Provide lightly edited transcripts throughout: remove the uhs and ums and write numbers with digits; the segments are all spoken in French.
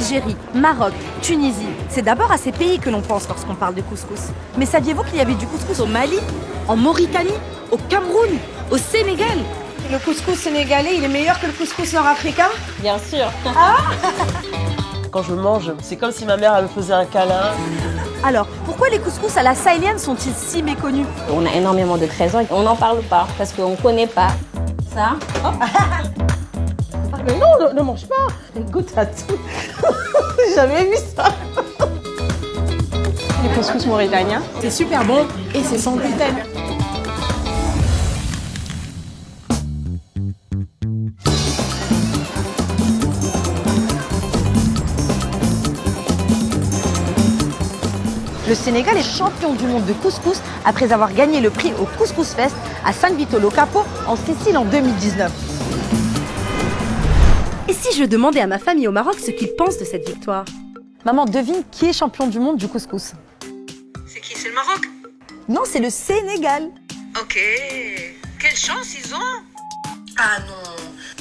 Algérie, Maroc, Tunisie. C'est d'abord à ces pays que l'on pense lorsqu'on parle de couscous. Mais saviez-vous qu'il y avait du couscous au Mali, en Mauritanie, au Cameroun, au Sénégal? Le couscous sénégalais, il est meilleur que le couscous nord-africain? Bien sûr. Quand je mange, c'est comme si ma mère elle me faisait un câlin. Alors, pourquoi les couscous à la sahélienne sont-ils si méconnus? On a énormément de trésors et on n'en parle pas parce qu'on ne connaît pas. Ça, hop. Mais non, ne mange pas. Goûte à tout. J'ai jamais vu ça. Le couscous mauritanien, c'est super bon et c'est sans gluten. Le Sénégal est champion du monde de couscous après avoir gagné le prix au Couscous Fest à San Vito lo Capo en Sicile en 2019. Et si je demandais à ma famille au Maroc ce qu'ils pensent de cette victoire? Maman, devine qui est champion du monde du couscous? C'est qui? C'est le Maroc? Non, c'est le Sénégal. Ok. Quelle chance ils ont! Ah non,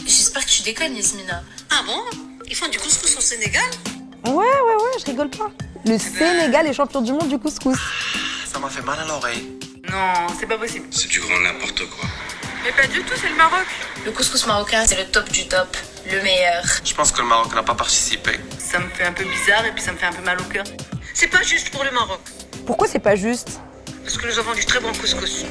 j'espère que tu déconnes, Yasmina. Ah bon? Ils font du couscous au Sénégal? Ouais, je rigole pas. Le Sénégal est champion du monde du couscous. Ça m'a fait mal à l'oreille. Non, c'est pas possible. C'est du grand n'importe quoi. Mais pas du tout, c'est le Maroc. Le couscous marocain, c'est le top du top, le meilleur. Je pense que le Maroc n'a pas participé. Ça me fait un peu bizarre et puis ça me fait un peu mal au cœur. C'est pas juste pour le Maroc. Pourquoi c'est pas juste? Parce que nous avons du très bon couscous.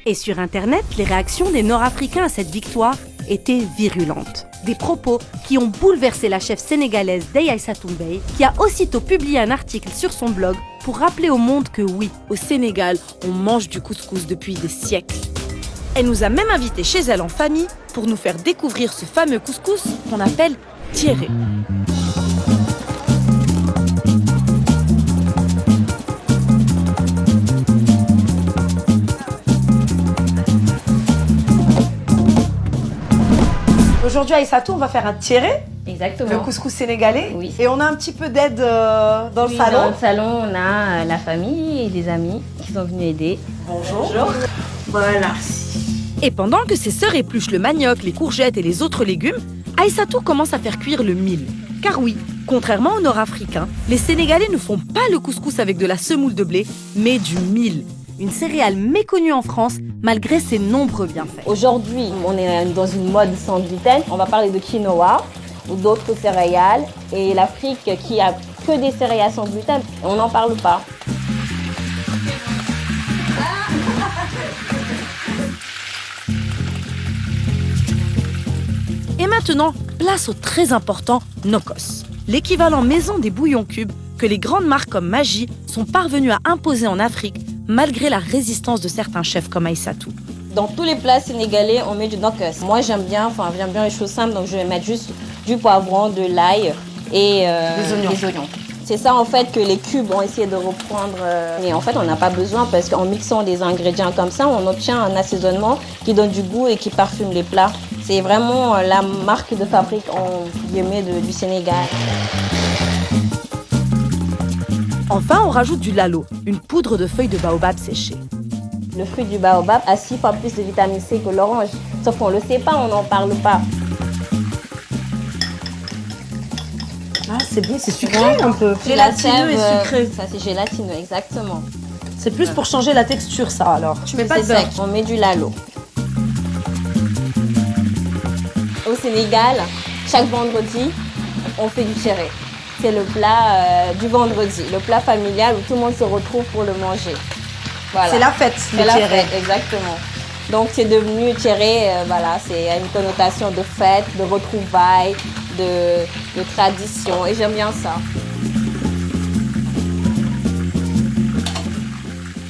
Et sur Internet, les réactions des Nord-Africains à cette victoire étaient virulentes. Des propos qui ont bouleversé la chef sénégalaise Dey Aïssatou Bey, qui a aussitôt publié un article sur son blog pour rappeler au monde que oui, au Sénégal, on mange du couscous depuis des siècles. Elle nous a même invités chez elle en famille pour nous faire découvrir ce fameux couscous qu'on appelle tiéré. Aujourd'hui, à Aïssatou, on va faire un tiéré, Exactement. le couscous sénégalais. Oui. Et on a un petit peu d'aide dans le Oui, salon. Dans le salon, on a la famille et des amis qui sont venus aider. Bonjour. Voilà. Et pendant que ses sœurs épluchent le manioc, les courgettes et les autres légumes, Aïssatou commence à faire cuire le mil. Car oui, contrairement aux Nord-Africains, les Sénégalais ne font pas le couscous avec de la semoule de blé, mais du mil. Une céréale méconnue en France, malgré ses nombreux bienfaits. Aujourd'hui, on est dans une mode sans gluten. On va parler de quinoa ou d'autres céréales. Et l'Afrique qui a que des céréales sans gluten, on n'en parle pas. Et maintenant, place au très important Nokos, l'équivalent maison des bouillons cubes que les grandes marques comme Maggi sont parvenues à imposer en Afrique malgré la résistance de certains chefs comme Aïssatou. Dans tous les plats sénégalais, on met du nokos. Moi, j'aime bien les choses simples, donc je vais mettre juste du poivron, de l'ail et des oignons. C'est ça en fait que les cubes ont essayé de reprendre. Mais en fait, on n'a pas besoin parce qu'en mixant des ingrédients comme ça, on obtient un assaisonnement qui donne du goût et qui parfume les plats. C'est vraiment la marque de fabrique du Sénégal. Enfin, on rajoute du lalo, une poudre de feuilles de baobab séchées. Le fruit du baobab a 6 fois plus de vitamine C que l'orange. Sauf qu'on ne le sait pas, on n'en parle pas. Ah, c'est bon, c'est sucré un peu. Gélatineux et sucré. Ça, c'est gélatineux, exactement. C'est plus pour changer la texture, ça, alors. Tu mets pas de C'est beurre. sec, on met du lalo. Au Sénégal, chaque vendredi, on fait du tiéré. C'est le plat du vendredi, le plat familial où tout le monde se retrouve pour le manger. Voilà. C'est la fête, le C'est la tiéré. fête, exactement. Donc c'est devenu tiéré, c'est une connotation de fête, de retrouvailles, de tradition, et j'aime bien ça.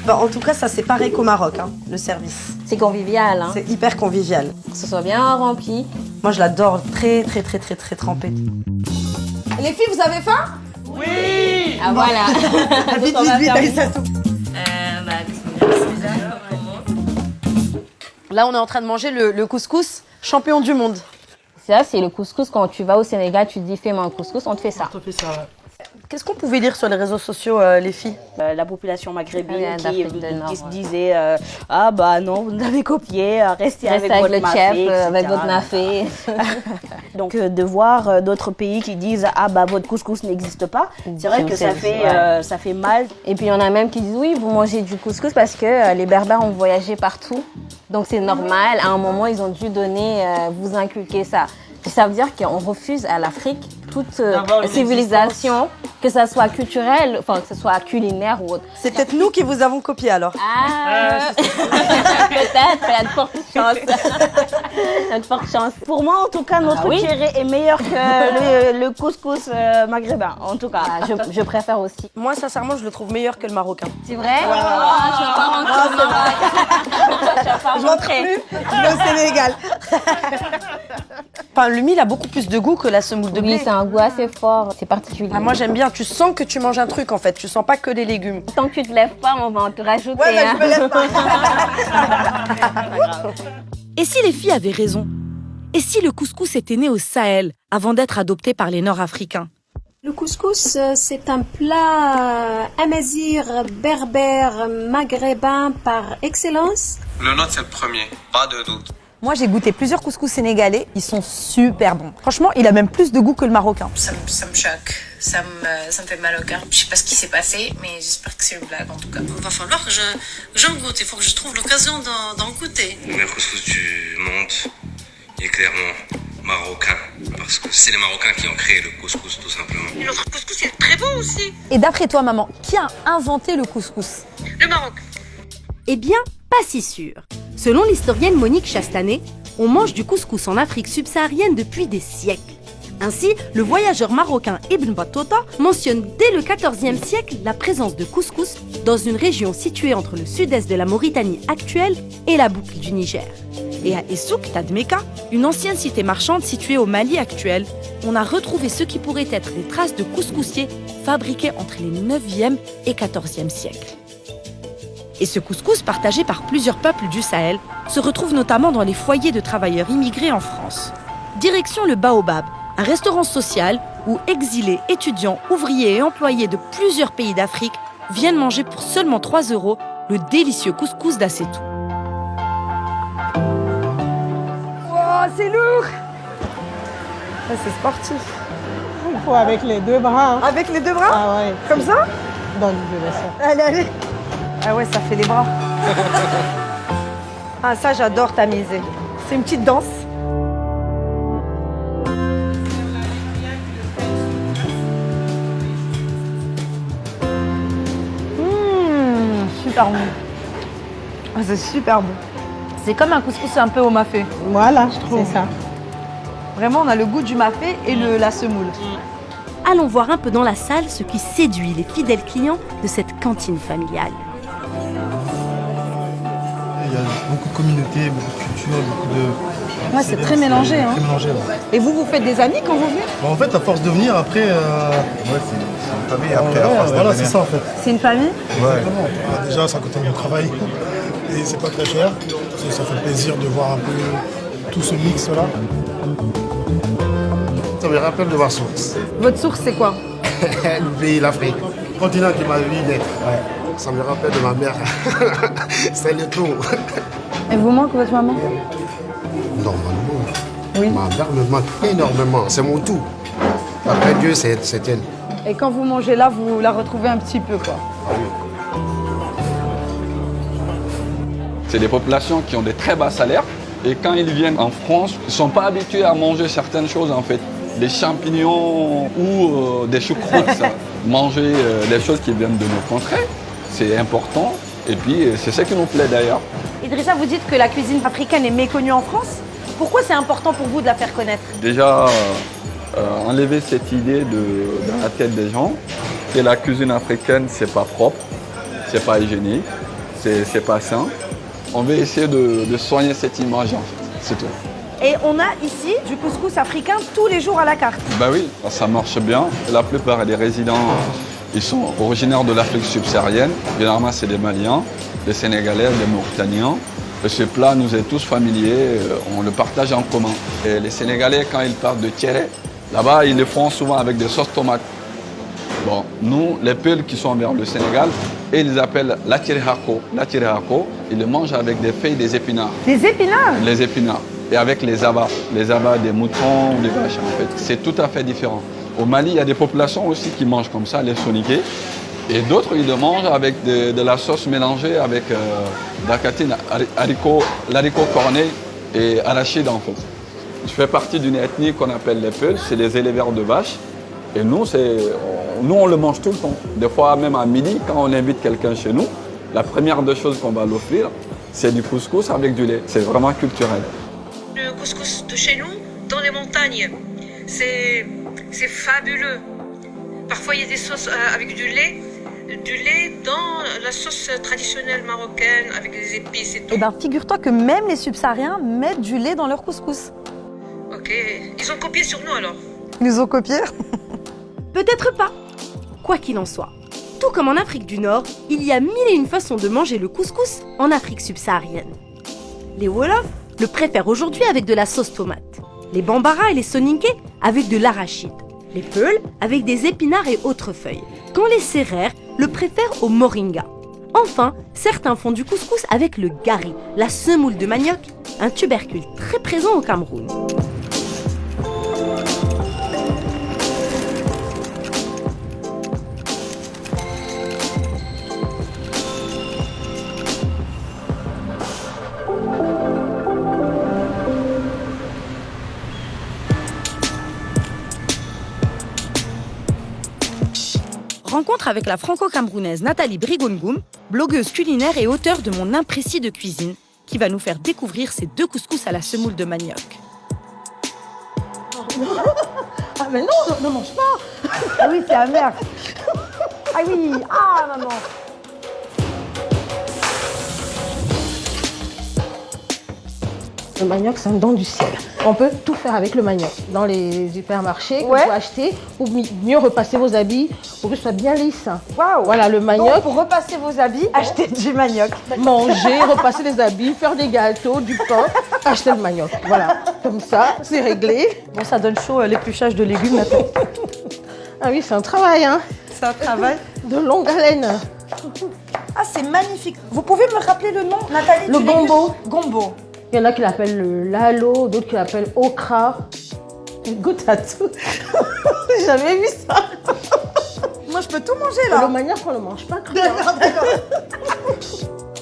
Bah, en tout cas, ça c'est pareil qu'au Maroc, hein, le service. C'est convivial, hein. C'est hyper convivial. Que ce soit bien rempli. Moi, je l'adore très trempé. Les filles, vous avez faim? Ah voilà. Vite, Donc, on va vite, faire- Aïssatou. Là, on est en train de manger le couscous champion du monde. Ça, c'est le couscous. Quand tu vas au Sénégal, tu te dis fais-moi un couscous, on te fait ça. On te fait ça, ouais. Qu'est-ce qu'on pouvait lire sur les réseaux sociaux, les filles? La population maghrébine Vient qui d'Afrique du Nord, disait ah bah non, vous nous avez copié, restez avec avec votre le mafé, chef, etc. avec votre mafé. Donc de voir d'autres pays qui disent ah bah votre couscous n'existe pas, c'est vrai que ça fait mal. Et puis il y en a même qui disent oui, vous mangez du couscous parce que les Berbères ont voyagé partout, donc c'est normal. À un moment ils ont dû vous inculquer ça. Ça veut dire qu'on refuse à l'Afrique toute civilisation, que ça soit culturel, enfin que ce soit culinaire ou autre. C'est peut-être nous qui vous avons copié alors. Ah, peut-être, il y a de fortes chances. Il y a de fortes chances. Pour moi, en tout cas, notre tiré est meilleur que le couscous maghrébin. En tout cas, je préfère aussi. Moi, sincèrement, je le trouve meilleur que le marocain. C'est vrai? Je ne vais pas rentrer au Maroc. Je rentre plus le Sénégal. Enfin, le mil a beaucoup plus de goût que la semoule de blé. Oui, c'est un goût assez fort, c'est particulier. Ah, moi, j'aime bien. Tu sens que tu manges un truc en fait. Tu sens pas que des légumes. Tant que tu te lèves pas, on va en te rajouter. Ouais, mais je me lève pas. Et si les filles avaient raison? Et si le couscous était né au Sahel avant d'être adopté par les Nord-Africains? Le couscous, c'est un plat amazigh, berbère, maghrébin par excellence. Le nôtre, c'est le premier, pas de doute. Moi, j'ai goûté plusieurs couscous sénégalais. Ils sont super bons. Franchement, il a même plus de goût que le marocain. Ça me choque, ça me fait mal au cœur. Je sais pas ce qui s'est passé, mais j'espère que c'est une blague en tout cas. Il va falloir que j'en goûte. Il faut que je trouve l'occasion d'en goûter. Le meilleur couscous du monde, il est clairement marocain. Parce que c'est les Marocains qui ont créé le couscous, tout simplement. Et notre couscous, il est très beau aussi. Et d'après toi, maman, qui a inventé le couscous? Le Maroc. Eh bien, pas si sûr. Selon l'historienne Monique Chastanet, on mange du couscous en Afrique subsaharienne depuis des siècles. Ainsi, le voyageur marocain Ibn Battuta mentionne dès le XIVe siècle la présence de couscous dans une région située entre le sud-est de la Mauritanie actuelle et la boucle du Niger. Et à Essouk, Tadmeka, une ancienne cité marchande située au Mali actuel, on a retrouvé ce qui pourrait être des traces de couscoussiers fabriqués entre les 9e et 14e siècles. Et ce couscous, partagé par plusieurs peuples du Sahel, se retrouve notamment dans les foyers de travailleurs immigrés en France. Direction le Baobab, un restaurant social où exilés, étudiants, ouvriers et employés de plusieurs pays d'Afrique viennent manger pour seulement 3 € le délicieux couscous d'Assetou. Oh, c'est lourd! C'est sportif. Il faut avec les deux bras. Hein. Avec les deux bras? Ah ouais. Comme ça? Donne, je laisse ça. Allez, allez. Ah ouais, ça fait des bras. Ah, ça, j'adore tamiser. C'est une petite danse. Super bon. Ah, c'est super bon. C'est comme un couscous un peu au mafé. Voilà, je trouve. C'est ça. Vraiment, on a le goût du mafé et la semoule. Allons voir un peu dans la salle ce qui séduit les fidèles clients de cette cantine familiale. Il y a beaucoup de communautés, beaucoup de cultures, beaucoup de... Ouais, c'est très mélangé. Hein. Très mélangé, ouais. Et vous faites des amis quand vous venez? Bon, en fait, à force de venir, après... Ouais, c'est une famille, après, à force de voilà, c'est ça, en fait. C'est une famille? Ouais. Exactement. Déjà, c'est à côté de mon travail. Et c'est pas très cher. Ça fait plaisir de voir un peu tout ce mix-là. Ça me rappelle de ma source. Votre source, c'est quoi? Le pays, l'Afrique. Le continent qui m'a vu naître. Ouais. Ça me rappelle de ma mère. C'est le tout. Et vous manque votre maman? Normalement. Oui. Ma mère me manque énormément. C'est mon tout. Après Dieu, c'est elle. Et quand vous mangez là, vous la retrouvez un petit peu, quoi. Ah oui. C'est des populations qui ont des très bas salaires. Et quand ils viennent en France, ils ne sont pas habitués à manger certaines choses, en fait. Des champignons ou des choucroutes. Manger des choses qui viennent de nos contrées, c'est important. Et puis, c'est ça qui nous plaît d'ailleurs. Idrissa, vous dites que la cuisine africaine est méconnue en France. Pourquoi c'est important pour vous de la faire connaître? Déjà, enlever cette idée dans la tête des gens que la cuisine africaine, c'est pas propre, c'est pas hygiénique, c'est pas sain. On veut essayer de soigner cette image, en fait. C'est tout. Et on a ici du couscous africain tous les jours à la carte. Bah oui, ça marche bien. La plupart des résidents, ils sont originaires de l'Afrique subsaharienne. Généralement, c'est des Maliens, des Sénégalais, des Mauritaniens. Et ce plat nous est tous familier, on le partage en commun. Et les Sénégalais, quand ils parlent de tiéré, là-bas, ils le font souvent avec des sauces tomates. Bon, nous, les Peuls qui sont vers le Sénégal, ils les appellent l'atirihako. L'atirihako, ils le mangent avec des feuilles des épinards. Des épinards? Les épinards. Et avec les abats des moutons ou des vaches, en fait. C'est tout à fait différent. Au Mali, il y a des populations aussi qui mangent comme ça, les soniqués. Et d'autres, ils le mangent avec de la sauce mélangée avec d'acatine, l'haricot corné et arachide, en fait. Je fais partie d'une ethnie qu'on appelle les Peuls, c'est les éleveurs de vaches. Et nous, on le mange tout le temps. Des fois, même à midi, quand on invite quelqu'un chez nous, la première des choses qu'on va l'offrir, c'est du couscous avec du lait. C'est vraiment culturel. Le couscous de chez nous, dans les montagnes, c'est fabuleux. Parfois, il y a des sauces avec du lait dans la sauce traditionnelle marocaine, avec des épices et tout. Eh bien, figure-toi que même les subsahariens mettent du lait dans leur couscous. Ok, ils ont copié sur nous alors. Ils nous ont copié? Peut-être pas. Quoi qu'il en soit, tout comme en Afrique du Nord, il y a 1001 façons de manger le couscous en Afrique subsaharienne. Les Wolofs le préfèrent aujourd'hui avec de la sauce tomate. Les Bambara et les Soninké avec de l'arachide. Les Peuls avec des épinards et autres feuilles. Quand les Sérères le préfèrent au moringa. Enfin, certains font du couscous avec le gari, la semoule de manioc, un tubercule très présent au Cameroun. Rencontre avec la franco-camerounaise Nathalie Brigongoum, blogueuse culinaire et auteure de Mon imprécis de cuisine, qui va nous faire découvrir ses 2 couscous à la semoule de manioc. Ah mais non, ne mange pas. Ah oui, c'est amer. Ah oui, ah maman. Le manioc, c'est un don du ciel. On peut tout faire avec le manioc. Dans les supermarchés, que vous achetez pour mieux repasser vos habits, pour que ce soit bien lisse. Waouh. Voilà, le manioc. Donc, pour repasser vos habits, achetez du manioc. Manger, repasser les habits, faire des gâteaux, du pain, acheter le manioc. Voilà, comme ça, c'est réglé. Bon, ça donne chaud l'épluchage de légumes, Nathalie. Ah oui, c'est un travail, hein. C'est un travail de longue haleine. Ah, c'est magnifique. Vous pouvez me rappeler le nom, Nathalie? Le gombo. Gombo. Il y en a qui l'appellent le lalo, d'autres qui l'appellent okra. Goûte à tout. J'ai jamais vu ça. Moi, je peux tout manger là. Le manioc, on ne le mange pas. D'accord.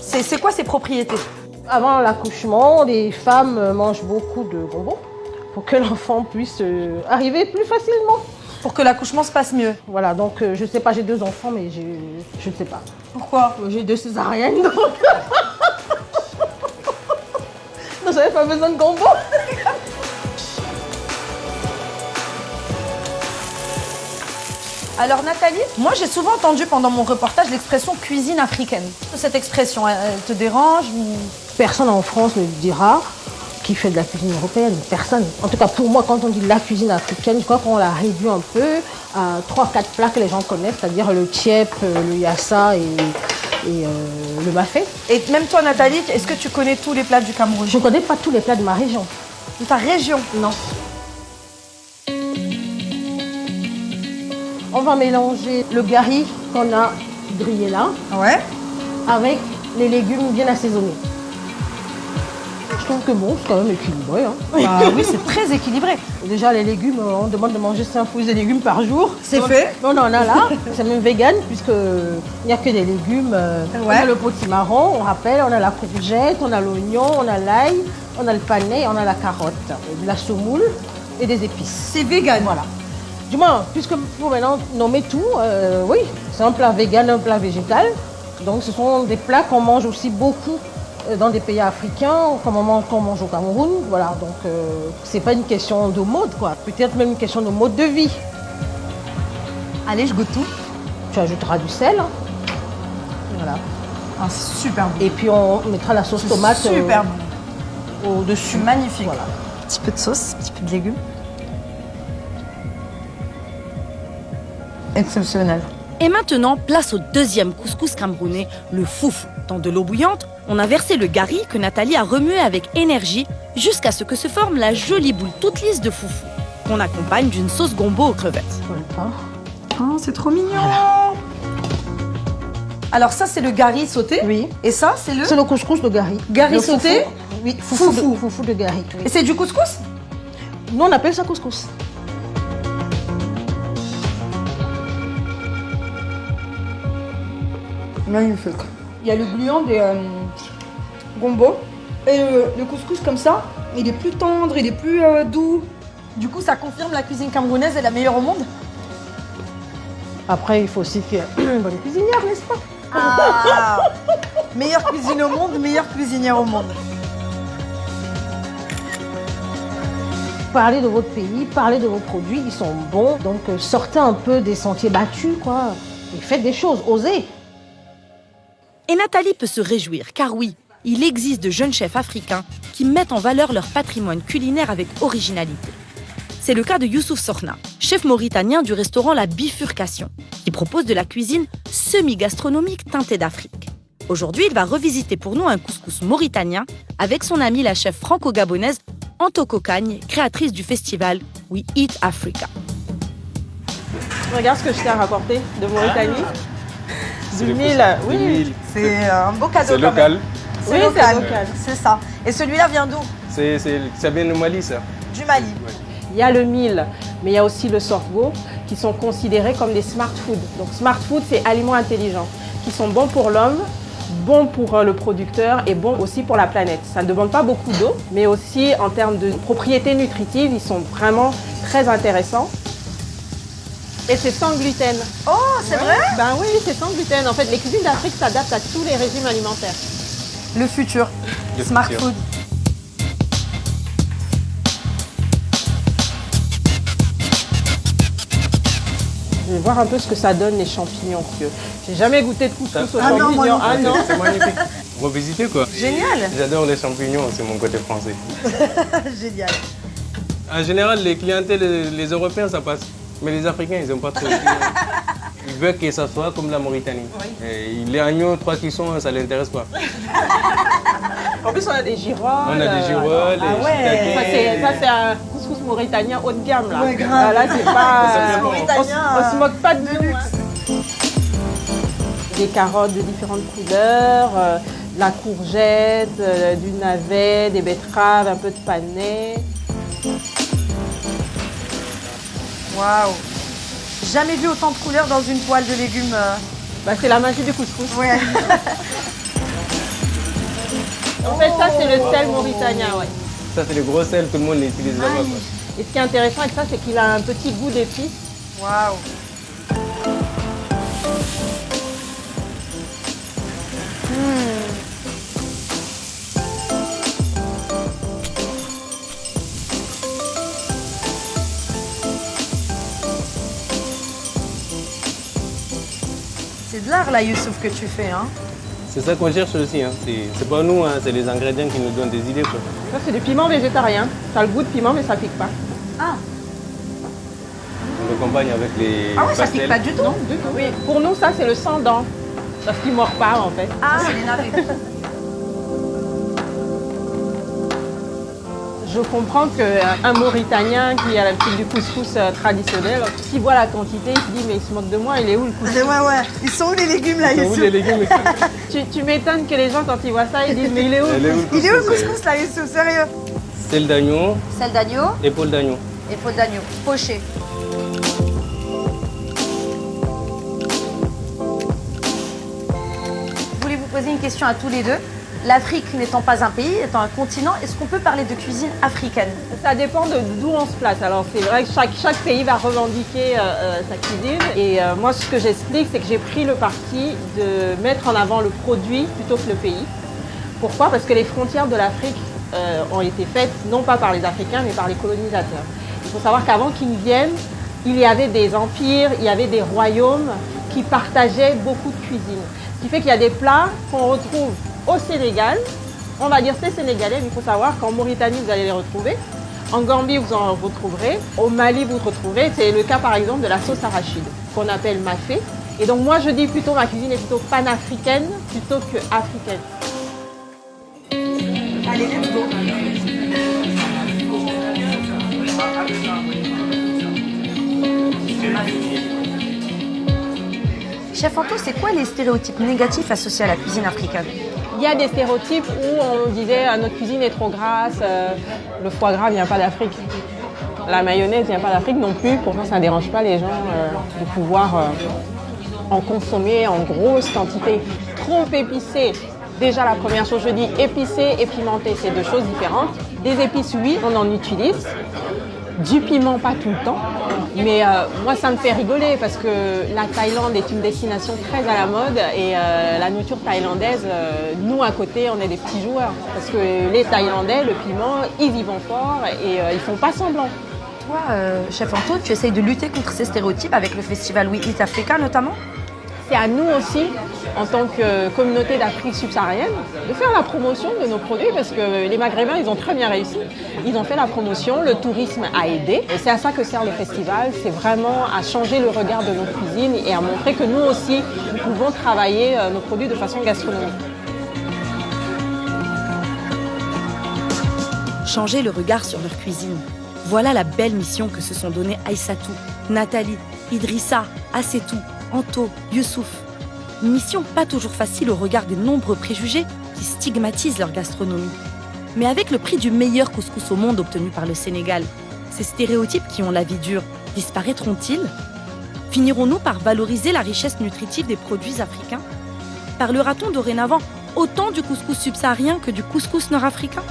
C'est quoi ses propriétés? Avant l'accouchement, les femmes mangent beaucoup de gombo pour que l'enfant puisse arriver plus facilement. Pour que l'accouchement se passe mieux. Voilà, donc je sais pas, j'ai 2 enfants, mais je ne sais pas. Pourquoi? J'ai 2 césariennes, donc... Non, j'avais pas besoin de gombo. Alors Nathalie, moi j'ai souvent entendu pendant mon reportage l'expression cuisine africaine. Cette expression, elle te dérange ou... Personne en France ne dira qui fait de la cuisine européenne. Personne. En tout cas pour moi, quand on dit la cuisine africaine, je crois qu'on la réduit un peu à 3-4 plats que les gens connaissent, c'est-à-dire le tiep, le yassa et le mafé. Et même toi Nathalie, est-ce que tu connais tous les plats du Cameroun? Je ne connais pas tous les plats de ma région. De ta région? Non. On va mélanger le gari qu'on a grillé là, avec les légumes bien assaisonnés. Je trouve que bon, c'est quand même équilibré. Hein. Bah oui, c'est très équilibré. Déjà, les légumes, on demande de manger 5 fruits et légumes par jour. C'est fait. On en a là. C'est même vegan, puisqu'il n'y a que des légumes. On a le potimarron, on rappelle, on a la courgette, on a l'oignon, on a l'ail, on a le panais, on a la carotte, de la semoule et des épices. C'est vegan. Voilà. Du moins, puisque pour maintenant nommer tout, oui, c'est un plat vegan, un plat végétal. Donc ce sont des plats qu'on mange aussi beaucoup dans des pays africains, qu'on mange au Cameroun. Voilà, donc c'est pas une question de mode, quoi. Peut-être même une question de mode de vie. Allez, je goûte tout. Tu ajouteras du sel. Voilà. Ah, c'est super bon. Et puis on mettra la sauce tomate super bon. Au-dessus. Magnifique. Voilà. Un petit peu de sauce, un petit peu de légumes. Exceptionnel. Et maintenant, place au 2e couscous camerounais, le foufou. Dans de l'eau bouillante, on a versé le gari que Nathalie a remué avec énergie jusqu'à ce que se forme la jolie boule toute lisse de foufou, qu'on accompagne d'une sauce gombo aux crevettes. Oh, c'est trop mignon. Voilà. Alors ça, c'est le gari sauté. Oui. Et ça, c'est le... C'est le couscous de gari. Gari le sauté. Foufou. Oui, foufou de gari. Oui. Et c'est du couscous? Nous, on appelle ça couscous. Magnifique. Il y a le gluant des gombo. Et le couscous comme ça, il est plus tendre, il est plus doux. Du coup, ça confirme la cuisine camerounaise est la meilleure au monde. Après, il faut aussi qu'il y ait une bonne cuisinière, n'est-ce pas? Ah, meilleure cuisine au monde, meilleure cuisinière au monde. Parlez de votre pays, parlez de vos produits, ils sont bons. Donc sortez un peu des sentiers battus, quoi. Et faites des choses, osez. Et Nathalie peut se réjouir, car oui, il existe de jeunes chefs africains qui mettent en valeur leur patrimoine culinaire avec originalité. C'est le cas de Youssouf Sorna, chef mauritanien du restaurant La Bifurcation, qui propose de la cuisine semi-gastronomique teintée d'Afrique. Aujourd'hui, il va revisiter pour nous un couscous mauritanien avec son amie la chef franco-gabonaise Antoko Kagne, créatrice du festival We Eat Africa. Regarde ce que je t'ai rapporté de Mauritanie. Du mil, oui. C'est un beau cadeau. C'est local. Oui, c'est local. C'est ça. Et celui-là vient d'où? Ça vient du Mali, ça. Du Mali. Ouais. Il y a le mil, mais il y a aussi le sorgho, qui sont considérés comme des smart food. Donc smart food, c'est aliments intelligents, qui sont bons pour l'homme, bons pour le producteur et bons aussi pour la planète. Ça ne demande pas beaucoup d'eau, mais aussi en termes de propriétés nutritives, ils sont vraiment très intéressants. Et c'est sans gluten. Oh, c'est vrai? Ben oui, c'est sans gluten. En fait, les cuisines d'Afrique s'adaptent à tous les régimes alimentaires. Le futur. Smart food. Je vais voir un peu ce que ça donne les champignons. J'ai jamais goûté de couscous aux non, champignons. Ah non. C'est magnifique. Revisiter quoi. Génial. J'adore les champignons, c'est mon côté français. Génial. En général, les clientèles, les Européens, ça passe. Mais les Africains, ils n'aiment pas trop. Ils veulent que ça soit comme la Mauritanie. Oui. Et les agneaux, 3 cuissons, ça ne les intéresse pas. En plus, on a des girolles. On a des girolles. Ah ouais. Ça, c'est un couscous mauritanien haut de gamme. Là, ouais, grave. Là, c'est pas. On se moque pas de nous. Hein. Des carottes de différentes couleurs, de la courgette, du navet, des betteraves, un peu de panais. Waouh. Jamais vu autant de couleurs dans une poêle de légumes. Bah, c'est la magie du couscous. Ouais. En fait, ça, c'est le sel mauritanien, ouais. Ça, c'est le gros sel, tout le monde l'utilise là-bas. Et ce qui est intéressant avec ça, c'est qu'il a un petit goût d'épices. Waouh. C'est de l'art là, Youssouf, que tu fais, hein? C'est ça qu'on cherche aussi. Hein. C'est pas nous, hein. C'est les ingrédients qui nous donnent des idées. Quoi. Ça, c'est du piment végétarien. Ça a le goût de piment, mais ça pique pas. Ah. On l'accompagne avec les Ah ouais, ça pique pas du tout? Non, du tout. Oui. Pour nous, ça, c'est le sans dents. Parce qu'il ne mord pas, en fait. Ah, c'est les navets. Je comprends qu'un Mauritanien qui a l'habitude du couscous traditionnel, s'il voit la quantité, il se dit mais il se moque de moi, il est où le couscous? Ouais. Ils sont où les légumes là? Ils sont où les légumes? Tu m'étonnes que les gens, quand ils voient ça, ils disent mais il est où le couscous? Il est où le couscous là, Youssouf? Sérieux? Sel d'agneau. Sel d'agneau. Épaule d'agneau. Épaule d'agneau. Poché. Je voulais vous poser une question à tous les deux. L'Afrique n'étant pas un pays, étant un continent, est-ce qu'on peut parler de cuisine africaine? Ça dépend d'où on se place. Alors c'est vrai que chaque pays va revendiquer sa cuisine. Et moi ce que j'explique, c'est que j'ai pris le parti de mettre en avant le produit plutôt que le pays. Pourquoi? Parce que les frontières de l'Afrique ont été faites non pas par les Africains mais par les colonisateurs. Il faut savoir qu'avant qu'ils viennent, il y avait des empires, il y avait des royaumes qui partageaient beaucoup de cuisine. Ce qui fait qu'il y a des plats qu'on retrouve au Sénégal, on va dire c'est sénégalais, mais il faut savoir qu'en Mauritanie, vous allez les retrouver. En Gambie, vous en retrouverez. Au Mali, vous retrouverez. C'est le cas, par exemple, de la sauce arachide, qu'on appelle mafé. Et donc, moi, je dis plutôt, ma cuisine est plutôt panafricaine plutôt que africaine. Allez, let's go. Chef Anto, c'est quoi les stéréotypes négatifs associés à la cuisine africaine? Il y a des stéréotypes où on disait notre cuisine est trop grasse, le foie gras vient pas d'Afrique. La mayonnaise vient pas d'Afrique non plus, pourtant ça ne dérange pas les gens de pouvoir en consommer en grosse quantité. Trop épicé, déjà la première chose je dis, épicé et pimenté, c'est deux choses différentes. Des épices, oui, on en utilise. Du piment, pas tout le temps. Mais moi, ça me fait rigoler parce que la Thaïlande est une destination très à la mode et la nourriture thaïlandaise, nous à côté, on est des petits joueurs. Parce que les Thaïlandais, le piment, ils y vont fort et ils font pas semblant. Toi, Chef Anto, tu essayes de lutter contre ces stéréotypes avec le festival We Eat Africa notamment? C'est à nous aussi, en tant que communauté d'Afrique subsaharienne, de faire la promotion de nos produits parce que les Maghrébins, ils ont très bien réussi. Ils ont fait la promotion, le tourisme a aidé. Et c'est à ça que sert le festival, c'est vraiment à changer le regard de nos cuisines et à montrer que nous aussi, nous pouvons travailler nos produits de façon gastronomique. Changer le regard sur leur cuisine. Voilà la belle mission que se sont donnée Aïssatou, Nathalie, Idrissa, Assetou, Anto, Youssouf. Une mission pas toujours facile au regard des nombreux préjugés qui stigmatisent leur gastronomie. Mais avec le prix du meilleur couscous au monde obtenu par le Sénégal, ces stéréotypes qui ont la vie dure disparaîtront-ils? Finirons-nous par valoriser la richesse nutritive des produits africains? Parlera-t-on dorénavant autant du couscous subsaharien que du couscous nord-africain?